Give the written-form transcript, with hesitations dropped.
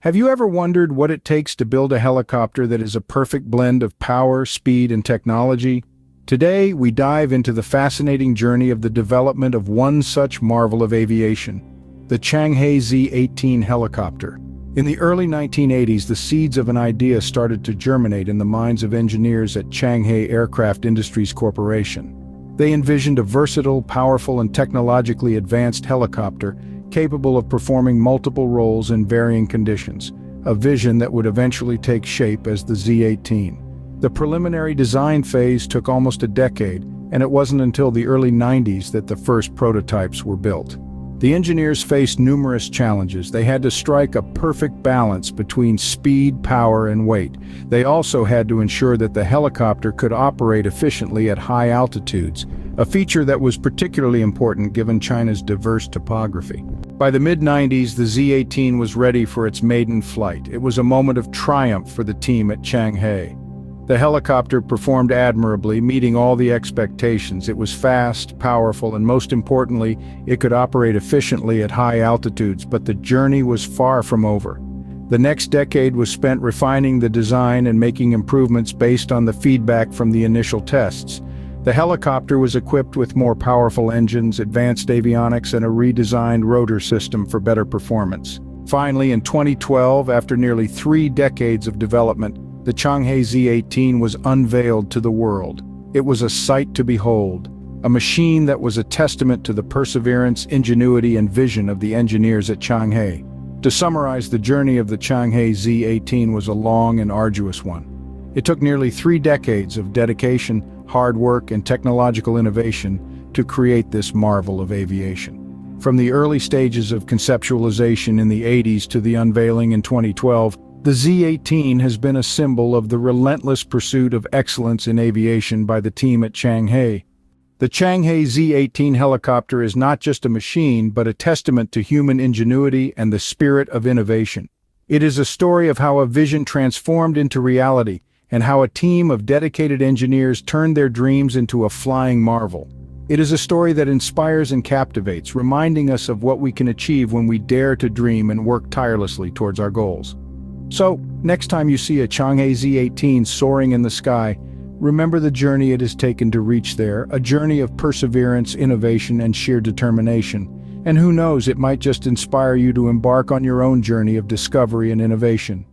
Have you ever wondered what it takes to build a helicopter that is a perfect blend of power, speed, and technology? Today, we dive into the fascinating journey of the development of one such marvel of aviation, the Changhe Z-18 helicopter. In the early 1980s, the seeds of an idea started to germinate in the minds of engineers at Changhe Aircraft Industries Corporation. They envisioned a versatile, powerful, and technologically advanced helicopter capable of performing multiple roles in varying conditions, a vision that would eventually take shape as the Z-18. The preliminary design phase took almost a decade, and it wasn't until the early 90s that the first prototypes were built. The engineers faced numerous challenges. They had to strike a perfect balance between speed, power, and weight. They also had to ensure that the helicopter could operate efficiently at high altitudes, a feature that was particularly important given China's diverse topography. By the mid-90s, the Z-18 was ready for its maiden flight. It was a moment of triumph for the team at Changhe. The helicopter performed admirably, meeting all the expectations. It was fast, powerful, and most importantly, it could operate efficiently at high altitudes, but the journey was far from over. The next decade was spent refining the design and making improvements based on the feedback from the initial tests. The helicopter was equipped with more powerful engines, advanced avionics, and a redesigned rotor system for better performance. Finally, in 2012, after nearly 3 decades of development, the Changhe Z-18 was unveiled to the world. It was a sight to behold, a machine that was a testament to the perseverance, ingenuity, and vision of the engineers at Changhe. To summarize, the journey of the Changhe Z-18 was a long and arduous one. It took nearly 3 decades of dedication, hard work, and technological innovation to create this marvel of aviation. From the early stages of conceptualization in the 80s to the unveiling in 2012, the Z-18 has been a symbol of the relentless pursuit of excellence in aviation by the team at Changhe. The Changhe Z-18 helicopter is not just a machine, but a testament to human ingenuity and the spirit of innovation. It is a story of how a vision transformed into reality, and how a team of dedicated engineers turned their dreams into a flying marvel. It is a story that inspires and captivates, reminding us of what we can achieve when we dare to dream and work tirelessly towards our goals. So, next time you see a Changhe Z-18 soaring in the sky, remember the journey it has taken to reach there, a journey of perseverance, innovation, and sheer determination. And who knows, it might just inspire you to embark on your own journey of discovery and innovation.